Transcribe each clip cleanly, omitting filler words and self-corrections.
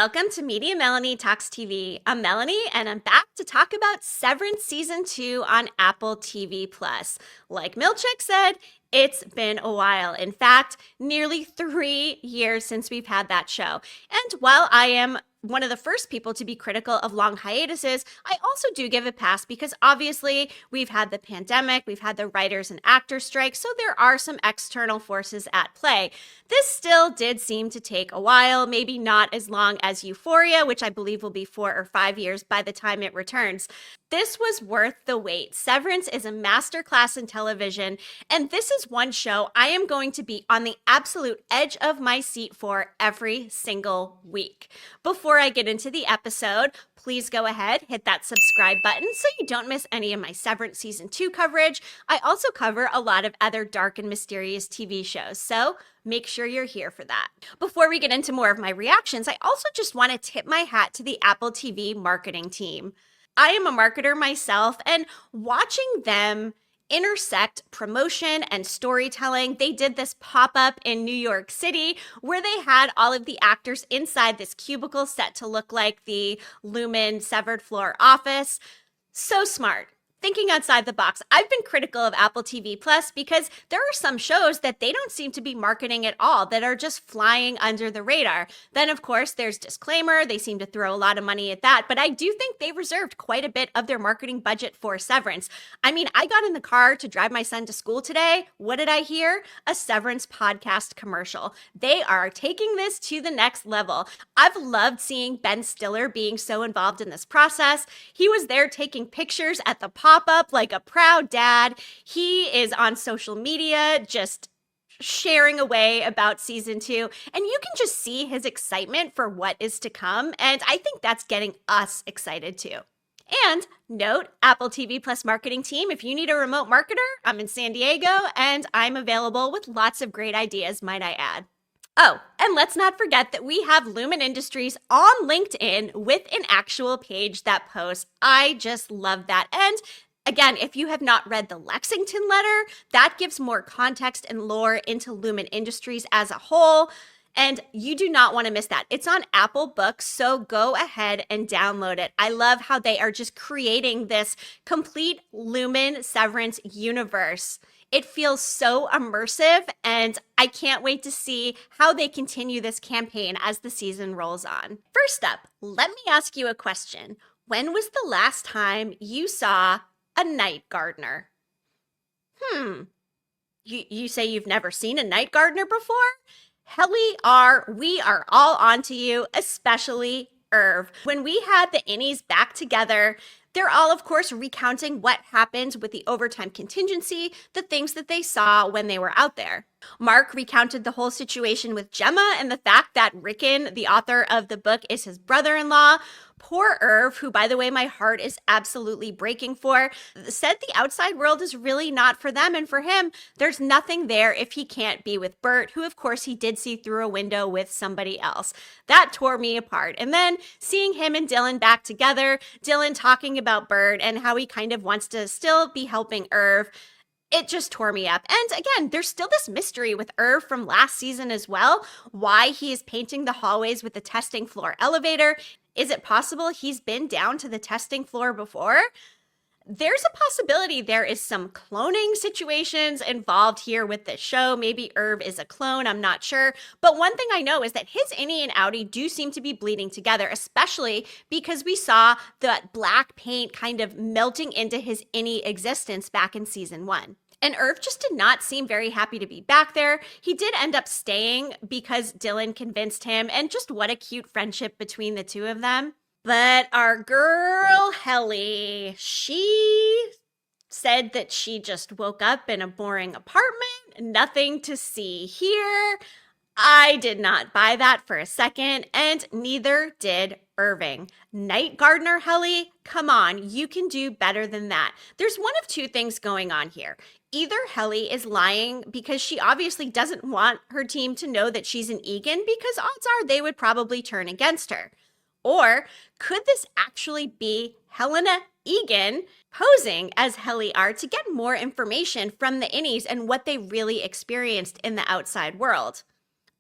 Welcome to Media Melanie Talks TV. I'm Melanie, and I'm back to talk about Severance Season 2 on Apple TV+. Like Milchick said, it's been a while. In fact, nearly 3 years since we've had that show. And while I am one of the first people to be critical of long hiatuses, I also do give a pass because obviously we've had the pandemic, we've had the writers and actors strike, so there are some external forces at play. This still did seem to take a while, maybe not as long as Euphoria, which I believe will be 4 or 5 years by the time it returns. This was worth the wait. Severance is a masterclass in television, and this is one show I am going to be on the absolute edge of my seat for every single week. Before I get into the episode, please go ahead, hit that subscribe button so you don't miss any of my Severance Season 2 coverage. I also cover a lot of other dark and mysterious TV shows, so make sure you're here for that. Before we get into more of my reactions, I also just want to tip my hat to the Apple TV marketing team. I am a marketer myself, and watching them intersect promotion and storytelling. They did this pop-up in New York City where they had all of the actors inside this cubicle set to look like the Lumen severed floor office. So smart. Thinking outside the box. I've been critical of Apple TV Plus because there are some shows that they don't seem to be marketing at all, that are just flying under the radar. Then, of course, there's Disclaimer. They seem to throw a lot of money at that, but I do think they reserved quite a bit of their marketing budget for Severance. I mean, I got in the car to drive my son to school today. What did I hear? A Severance podcast commercial. They are taking this to the next level. I've loved seeing Ben Stiller being so involved in this process. He was there taking pictures at the pop-up like a proud dad. He is on social media just sharing away about season 2, and you can just see his excitement for what is to come, and I think that's getting us excited too. And note, Apple TV Plus marketing team, if you need a remote marketer, I'm in San Diego and I'm available with lots of great ideas, might I add. Oh, and let's not forget that we have Lumon Industries on LinkedIn with an actual page that posts. I just love that. And again, if you have not read the Lexington letter, that gives more context and lore into Lumon Industries as a whole. And you do not want to miss that. It's on Apple Books, so go ahead and download it. I love how they are just creating this complete Lumen Severance universe. It feels so immersive, and I can't wait to see how they continue this campaign as the season rolls on. First up, let me ask you a question. When was the last time you saw a night gardener? You say you've never seen a night gardener before? Helly, we are all onto you, especially Irv. When we had the Innies back together, they're all, of course, recounting what happened with the overtime contingency, the things that they saw when they were out there. Mark recounted the whole situation with Gemma and the fact that Rickon, the author of the book, is his brother-in-law. Poor Irv, who, by the way, my heart is absolutely breaking for, said the outside world is really not for them, and for him, there's nothing there if he can't be with Bert, who, of course, he did see through a window with somebody else. That tore me apart. And then seeing him and Dylan back together, Dylan talking about Bert and how he kind of wants to still be helping Irv, it just tore me up. And again, there's still this mystery with Irv from last season as well, why he is painting the hallways with the testing floor elevator. Is it possible he's been down to the testing floor before? There's a possibility there is some cloning situations involved here with this show. Maybe Irv is a clone, I'm not sure. But one thing I know is that his Innie and outie do seem to be bleeding together, especially because we saw that black paint kind of melting into his Innie existence back in season 1. And Irv just did not seem very happy to be back there. He did end up staying because Dylan convinced him, and just what a cute friendship between the two of them. But our girl, Helly, she said that she just woke up in a boring apartment, nothing to see here. I did not buy that for a second, and neither did Irving. Night gardener Helly, come on, you can do better than that. There's one of two things going on here. Either Helly is lying because she obviously doesn't want her team to know that she's an Egan, because odds are they would probably turn against her. Or could this actually be Helena Egan posing as Helly are to get more information from the Innies and what they really experienced in the outside world?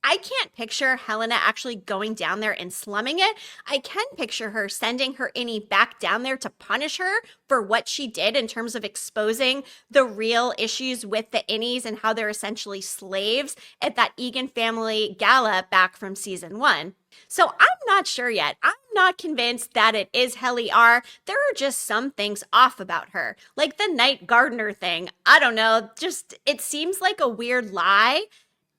I can't picture Helena actually going down there and slumming it. I can picture her sending her Innie back down there to punish her for what she did in terms of exposing the real issues with the Innies and how they're essentially slaves at that Egan family gala back from season 1. So I'm not sure yet. I'm not convinced that it is Helly R. There are just some things off about her. Like the night gardener thing. I don't know. Just, it seems like a weird lie.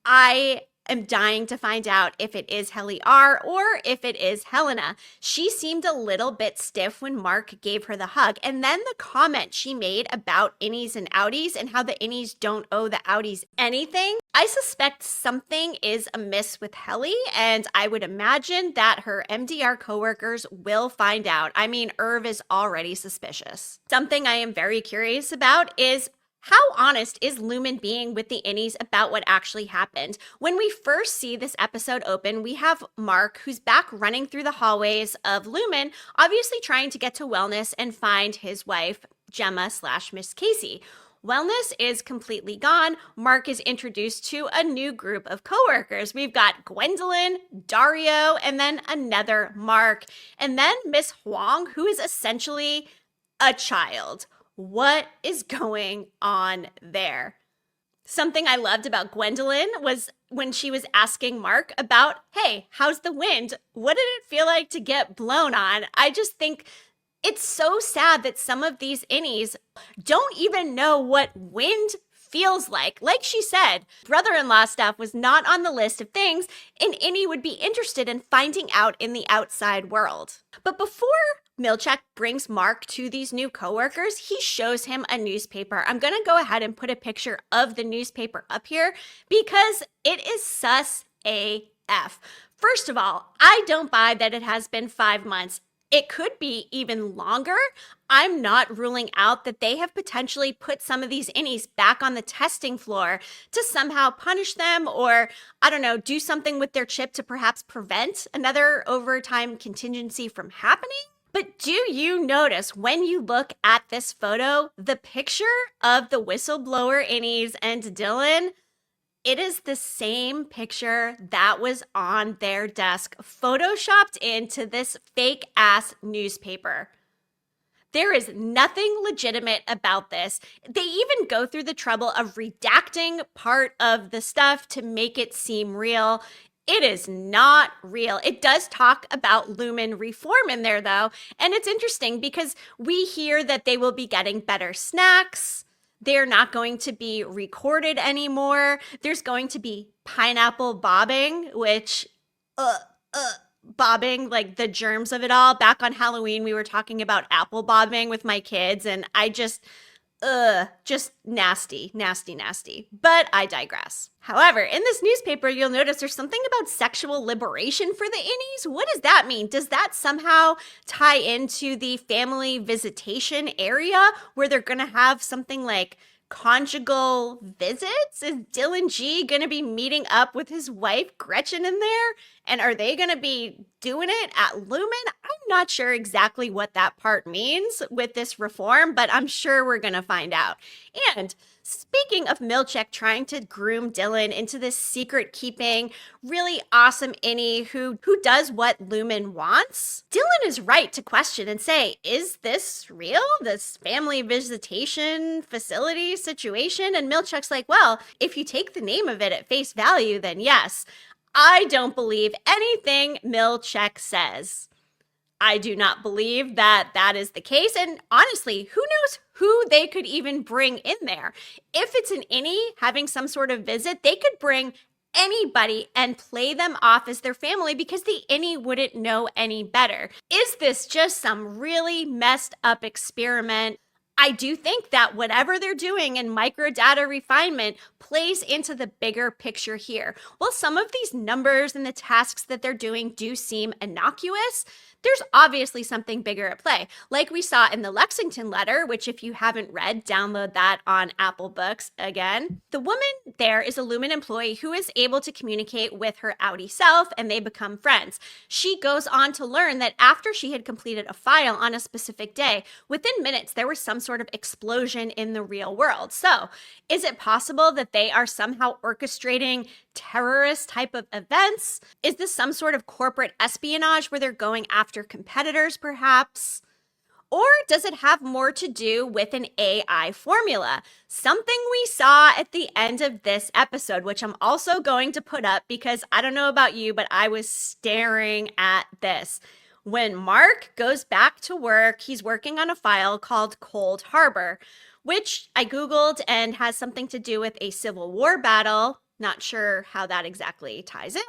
I am dying to find out if it is Helly R or if it is Helena. She seemed a little bit stiff when Mark gave her the hug. And then the comment she made about Innies and outies and how the Innies don't owe the outies anything. I suspect something is amiss with Helly, and I would imagine that her MDR coworkers will find out. I mean, Irv is already suspicious. Something I am very curious about is how honest is Lumen being with the Innies about what actually happened? When we first see this episode open, we have Mark, who's back running through the hallways of Lumen, obviously trying to get to Wellness and find his wife, Gemma/Miss Casey. Wellness is completely gone. Mark is introduced to a new group of coworkers. We've got Gwendolyn, Dario, and then another Mark. And then Miss Huang, who is essentially a child. What is going on there? Something I loved about Gwendolyn was when she was asking Mark about, hey, how's the wind? What did it feel like to get blown on? I just think it's so sad that some of these Innies don't even know what wind feels like. Like she said, brother-in-law stuff was not on the list of things an Innie would be interested in finding out in the outside world. But before Milchek brings Mark to these new coworkers, he shows him a newspaper. I'm going to go ahead and put a picture of the newspaper up here because it is sus AF. First of all, I don't buy that it has been 5 months. It could be even longer. I'm not ruling out that they have potentially put some of these Innies back on the testing floor to somehow punish them or, I don't know, do something with their chip to perhaps prevent another overtime contingency from happening. But do you notice when you look at this photo, the picture of the whistleblower Innies and Dylan? It is the same picture that was on their desk, photoshopped into this fake ass newspaper. There is nothing legitimate about this. They even go through the trouble of redacting part of the stuff to make it seem real. It is not real. It does talk about Lumen reform in there, though. And it's interesting because we hear that they will be getting better snacks. They're not going to be recorded anymore. There's going to be pineapple bobbing, which, bobbing, like the germs of it all. Back on Halloween, we were talking about apple bobbing with my kids, and I just nasty, nasty, nasty. But I digress. However, in this newspaper, you'll notice there's something about sexual liberation for the Innies. What does that mean? Does that somehow tie into the family visitation area where they're going to have something like conjugal visits? Is Dylan G going to be meeting up with his wife Gretchen in there? And are they going to be doing it at Lumen? I'm not sure exactly what that part means with this reform, but I'm sure we're going to find out. And speaking of Milchek trying to groom Dylan into this secret-keeping, really awesome Innie who does what Lumen wants, Dylan is right to question and say, is this real? This family visitation facility situation? And Milchek's like, well, if you take the name of it at face value, then yes. I don't believe anything Milchek says. I do not believe that that is the case. And honestly, who knows who they could even bring in there? If it's an Innie having some sort of visit, they could bring anybody and play them off as their family because the Innie wouldn't know any better. Is this just some really messed up experiment? I do think that whatever they're doing in microdata refinement plays into the bigger picture here. While some of these numbers and the tasks that they're doing do seem innocuous, there's obviously something bigger at play. Like we saw in the Lexington letter, which if you haven't read, download that on Apple Books again. The woman there is a Lumen employee who is able to communicate with her outie self and they become friends. She goes on to learn that after she had completed a file on a specific day, within minutes there was some sort of explosion in the real world. So, is it possible that they are somehow orchestrating terrorist type of events? Is this some sort of corporate espionage where they're going after competitors, perhaps? Or does it have more to do with an AI formula? Something we saw at the end of this episode, which I'm also going to put up because I don't know about you, but I was staring at this. When Mark goes back to work, he's working on a file called Cold Harbor, which I Googled and has something to do with a Civil War battle. Not sure how that exactly ties in.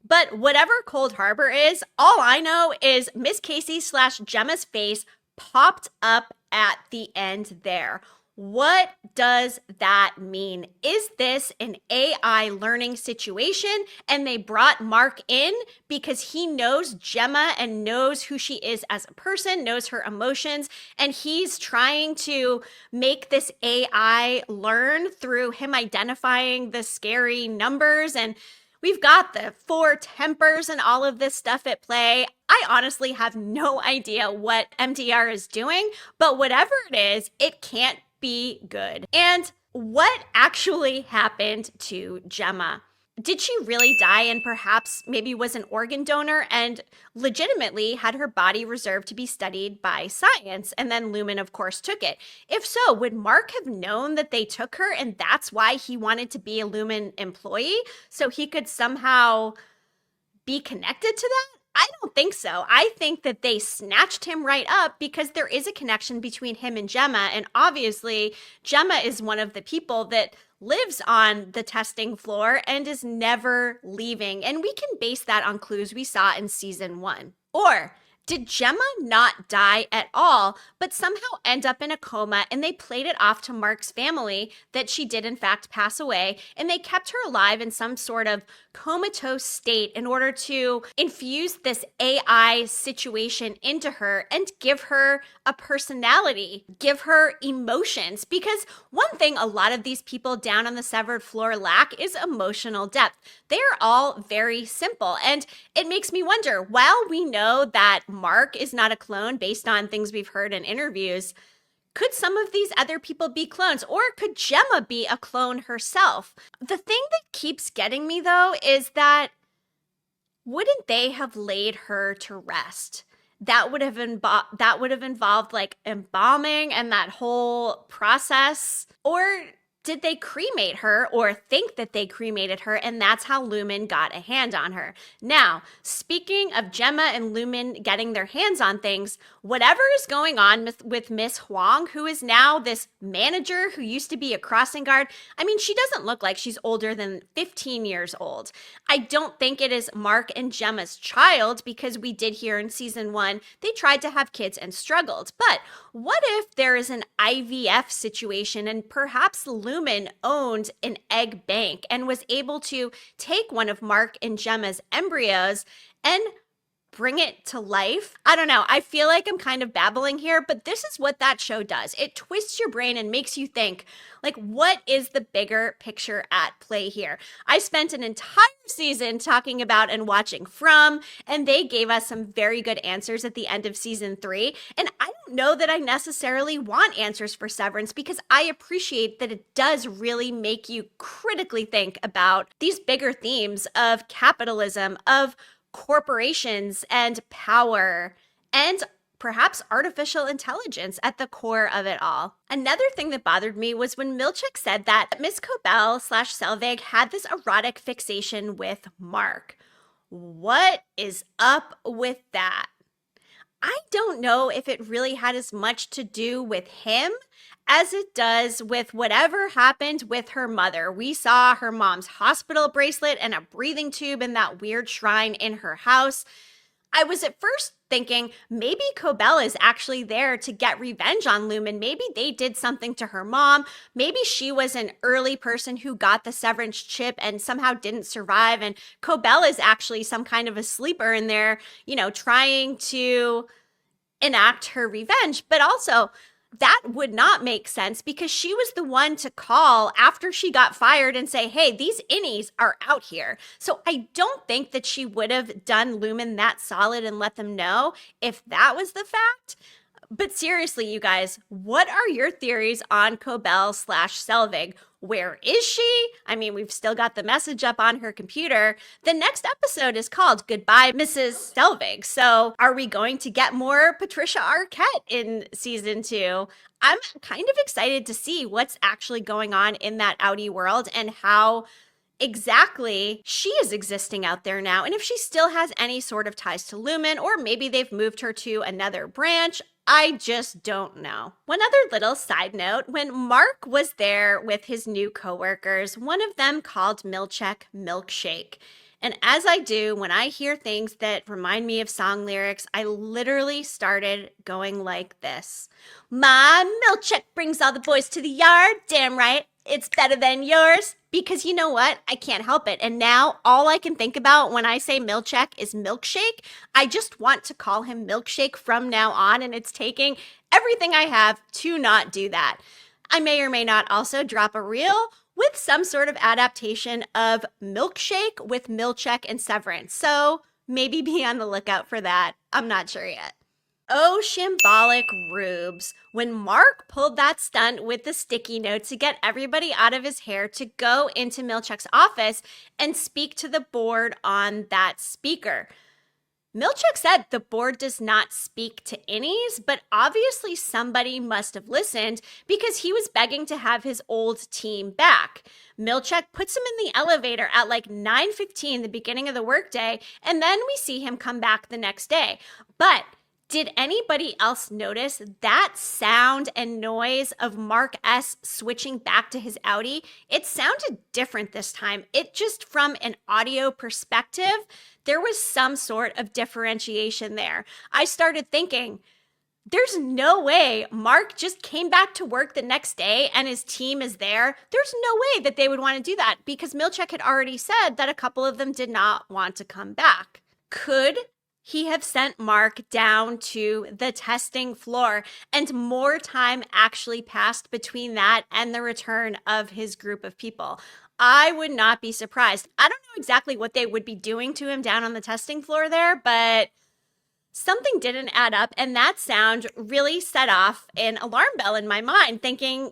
But whatever Cold Harbor is, all I know is Miss Casey / Gemma's face popped up at the end there. What does that mean? Is this an AI learning situation and they brought Mark in because he knows Gemma and knows who she is as a person, knows her emotions, and he's trying to make this AI learn through him identifying the scary numbers, and we've got the 4 tempers and all of this stuff at play. I honestly have no idea what MDR is doing, but whatever it is, it can't be good. And what actually happened to Gemma? Did she really die and perhaps maybe was an organ donor and legitimately had her body reserved to be studied by science? And then Lumen, of course, took it. If so, would Mark have known that they took her and that's why he wanted to be a Lumen employee so he could somehow be connected to that? I don't think so. I think that they snatched him right up because there is a connection between him and Gemma. And obviously, Gemma is one of the people that lives on the testing floor and is never leaving. And we can base that on clues we saw in season 1. Or did Gemma not die at all, but somehow end up in a coma and they played it off to Mark's family that she did in fact pass away and they kept her alive in some sort of comatose state in order to infuse this AI situation into her and give her a personality, give her emotions? Because one thing a lot of these people down on the severed floor lack is emotional depth. They're all very simple. And it makes me wonder, while we know that Mark is not a clone based on things we've heard in interviews, could some of these other people be clones? Or could Gemma be a clone herself? The thing that keeps getting me, though, is that wouldn't they have laid her to rest? That would have involved like embalming and that whole process. Or did they cremate her or think that they cremated her and that's how Lumen got a hand on her? Now, speaking of Gemma and Lumen getting their hands on things, whatever is going on with Miss Huang, who is now this manager who used to be a crossing guard, I mean, she doesn't look like she's older than 15 years old. I don't think it is Mark and Gemma's child because we did hear in season 1, they tried to have kids and struggled. But what if there is an IVF situation and perhaps Lumen owned an egg bank and was able to take one of Mark and Gemma's embryos and bring it to life? I don't know. I feel like I'm kind of babbling here, but this is what that show does. It twists your brain and makes you think, like, what is the bigger picture at play here? I spent an entire season talking about and watching From, and they gave us some very good answers at the end of season 3. And I don't know that I necessarily want answers for Severance because I appreciate that it does really make you critically think about these bigger themes of capitalism, of corporations and power, and perhaps artificial intelligence at the core of it all. Another thing that bothered me was when Milchick said that Miss Cobel / Selvig had this erotic fixation with Mark. What is up with that? I don't know if it really had as much to do with him as it does with whatever happened with her mother. We saw her mom's hospital bracelet and a breathing tube in that weird shrine in her house. I was at first thinking maybe Cobel is actually there to get revenge on Lumen. Maybe they did something to her mom. Maybe she was an early person who got the Severance chip and somehow didn't survive. And Cobel is actually some kind of a sleeper in there, trying to enact her revenge. But also, that would not make sense because she was the one to call after she got fired and say, hey, these innies are out here. So I don't think that she would have done Lumen that solid and let them know if that was the fact. But seriously, you guys, what are your theories on Cobel slash Selvig? Where is she? I mean, we've still got the message up on her computer. The next episode is called Goodbye, Mrs. Selvig. So are we going to get more Patricia Arquette in season 2? I'm kind of excited to see what's actually going on in that outie world and how exactly she is existing out there now, and if she still has any sort of ties to Lumen, or maybe they've moved her to another branch. I just don't know. One other little side note, when Mark was there with his new coworkers, one of them called Milchek Milkshake. And as I do, when I hear things that remind me of song lyrics, I literally started going like this. My Milchek brings all the boys to the yard. Damn right, it's better than yours. Because you know what? I can't help it. And now all I can think about when I say Milchek is milkshake. I just want to call him Milkshake from now on, and it's taking everything I have to not do that. I may or may not also drop a reel with some sort of adaptation of Milkshake with Milchek and Severance. So maybe be on the lookout for that. I'm not sure yet. Oh, shambolic rubes. When Mark pulled that stunt with the sticky note to get everybody out of his hair to go into Milchek's office and speak to the board on that speaker. Milchek said the board does not speak to innies, but obviously somebody must have listened because he was begging to have his old team back. Milchek puts him in the elevator at like 9:15, the beginning of the workday, and then we see him come back the next day. But did anybody else notice that sound and noise of Mark S. switching back to his outie? It sounded different this time. It just, from an audio perspective, there was some sort of differentiation there. I started thinking, there's no way Mark just came back to work the next day and his team is there. There's no way that they would want to do that because Milchek had already said that a couple of them did not want to come back. Could he have sent Mark down to the testing floor and more time actually passed between that and the return of his group of people? I would not be surprised. I don't know exactly what they would be doing to him down on the testing floor there, but something didn't add up, and that sound really set off an alarm bell in my mind, thinking,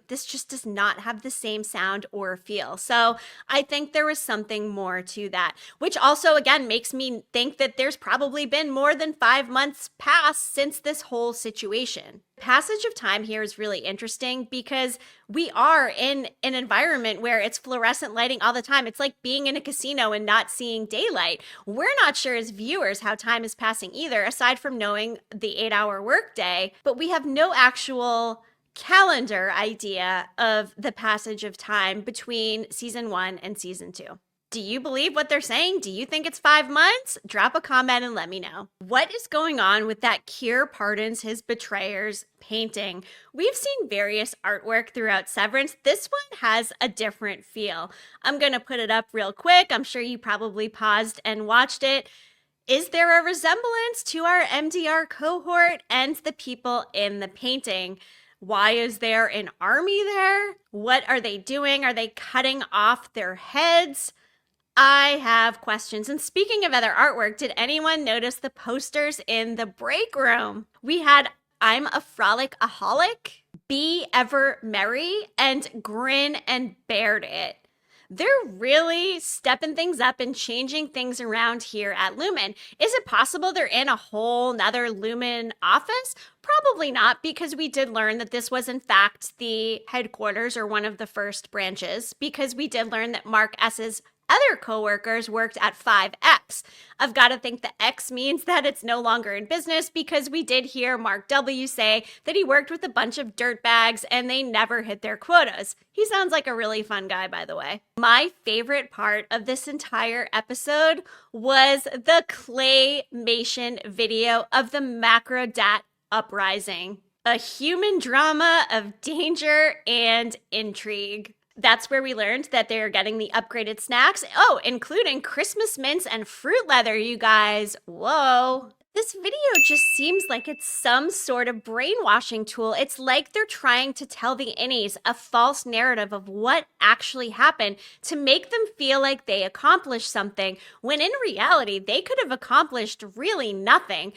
this just does not have the same sound or feel. So I think there was something more to that, which also, again, makes me think that there's probably been more than 5 months past since this whole situation. Passage of time here is really interesting because we are in an environment where it's fluorescent lighting all the time. It's like being in a casino and not seeing daylight. We're not sure as viewers how time is passing either, aside from knowing the 8-hour workday, but we have no actual calendar idea of the passage of time between season 1 and season 2. Do you believe what they're saying? Do you think it's 5 months? Drop a comment and let me know. What is going on with that Kier pardons his betrayers painting? We've seen various artwork throughout Severance. This one has a different feel. I'm going to put it up real quick. I'm sure you probably paused and watched it. Is there a resemblance to our MDR cohort and the people in the painting? Why is there an army there? What are they doing? Are they cutting off their heads? I have questions. And speaking of other artwork, did anyone notice the posters in the break room? We had I'm a Frolic-aholic, Be Ever Merry, and Grin and Bared It. They're really stepping things up and changing things around here at Lumen. Is it possible they're in a whole nother Lumen office? Probably not, because we did learn that this was in fact the headquarters or one of the first branches, because we did learn that Mark S.'s other coworkers worked at 5X. I've got to think the X means that it's no longer in business, because we did hear Mark W. say that he worked with a bunch of dirtbags and they never hit their quotas. He sounds like a really fun guy, by the way. My favorite part of this entire episode was the claymation video of the MicroDat Uprising, a human drama of danger and intrigue. That's where we learned that they're getting the upgraded snacks. Oh, including Christmas mints and fruit leather, you guys. Whoa. This video just seems like it's some sort of brainwashing tool. It's like they're trying to tell the innies a false narrative of what actually happened to make them feel like they accomplished something, when in reality, they could have accomplished really nothing.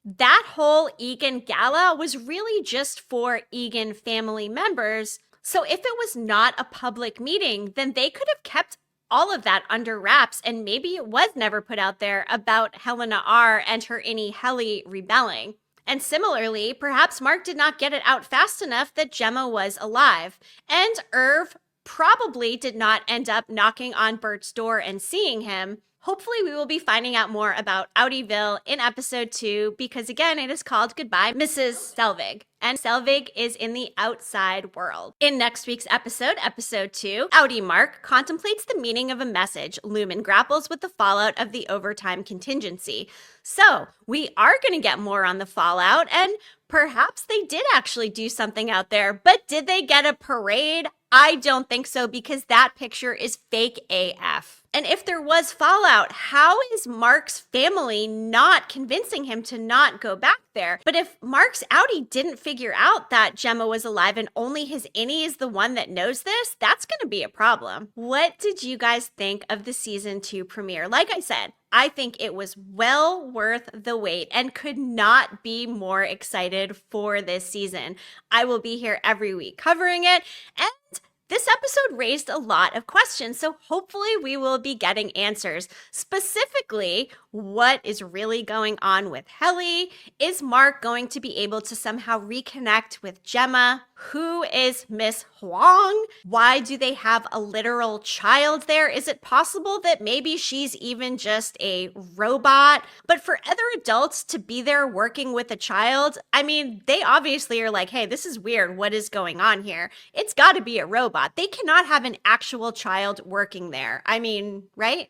That whole Egan gala was really just for Egan family members. So if it was not a public meeting, then they could have kept all of that under wraps, and maybe it was never put out there about Helena R. and her Innie Helly rebelling. And similarly, perhaps Mark did not get it out fast enough that Gemma was alive. And Irv probably did not end up knocking on Bert's door and seeing him. Hopefully we will be finding out more about Outieville in episode 2, because again, it is called Goodbye, Mrs. Selvig. And Selvig is in the outside world. In next week's episode, episode 2, Outie Mark contemplates the meaning of a message. Lumen grapples with the fallout of the overtime contingency. So we are going to get more on the fallout, and perhaps they did actually do something out there, but did they get a parade? I don't think so, because that picture is fake AF. And if there was fallout, how is Mark's family not convincing him to not go back there? But if Mark's outie didn't figure out that Gemma was alive and only his Innie is the one that knows this, that's going to be a problem. What did you guys think of the season 2 premiere? Like I said, I think it was well worth the wait and could not be more excited for this season. I will be here every week covering it, and this episode raised a lot of questions, so hopefully we will be getting answers. Specifically, what is really going on with Helly? Is Mark going to be able to somehow reconnect with Gemma? Who is Miss Huang? Why do they have a literal child there? Is it possible that maybe she's even just a robot? But for other adults to be there working with a child, I mean, they obviously are like, hey, this is weird. What is going on here? It's got to be a robot. They cannot have an actual child working there. I mean, right?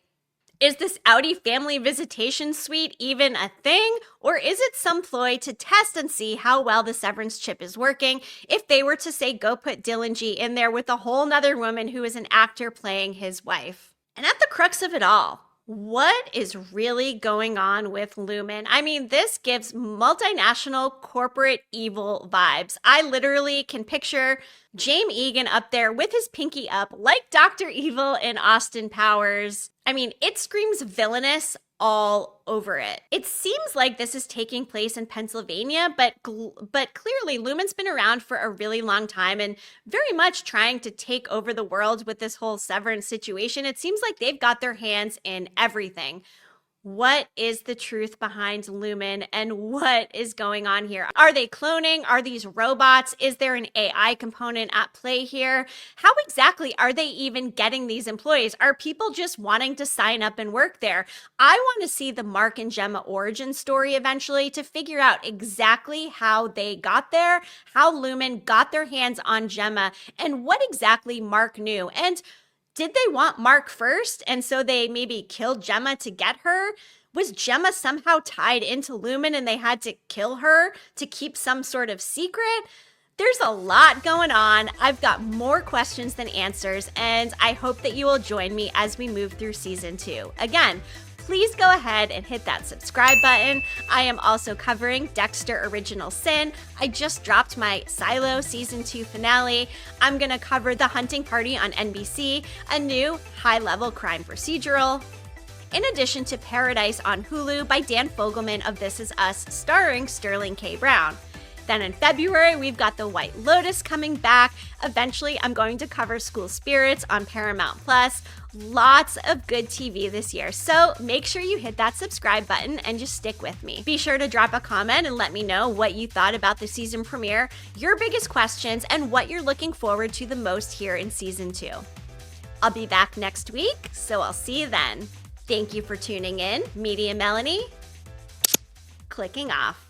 Is this outie family visitation suite even a thing? Or is it some ploy to test and see how well the Severance chip is working if they were to say go put Dylan G in there with a whole nother woman who is an actor playing his wife? And at the crux of it all, what is really going on with Lumen? I mean, this gives multinational corporate evil vibes. I literally can picture James Egan up there with his pinky up like Dr. Evil in Austin Powers. I mean, it screams villainous all over it. It seems like this is taking place in Pennsylvania, but clearly Lumen's been around for a really long time and very much trying to take over the world with this whole Severance situation. It seems like they've got their hands in everything. What is the truth behind Lumen and what is going on here? Are they cloning? Are these robots? Is there an AI component at play here? How exactly are they even getting these employees? Are people just wanting to sign up and work there? I want to see the Mark and Gemma origin story eventually to figure out exactly how they got there, how Lumen got their hands on Gemma, and what exactly Mark knew. And did they want Mark first, and so they maybe killed Gemma to get her? Was Gemma somehow tied into Lumen and they had to kill her to keep some sort of secret? There's a lot going on. I've got more questions than answers, and I hope that you will join me as we move through season 2. Again, please go ahead and hit that subscribe button. I am also covering Dexter Original Sin. I just dropped my Silo Season 2 finale. I'm going to cover The Hunting Party on NBC, a new high-level crime procedural. In addition to Paradise on Hulu by Dan Fogelman of This Is Us, starring Sterling K. Brown. Then in February, we've got The White Lotus coming back. Eventually, I'm going to cover School Spirits on Paramount+. Lots of good TV this year, so make sure you hit that subscribe button and just stick with me. Be sure to drop a comment and let me know what you thought about the season premiere, your biggest questions, and what you're looking forward to the most here in season 2. I'll be back next week, so I'll see you then. Thank you for tuning in. Media Melanie, clicking off.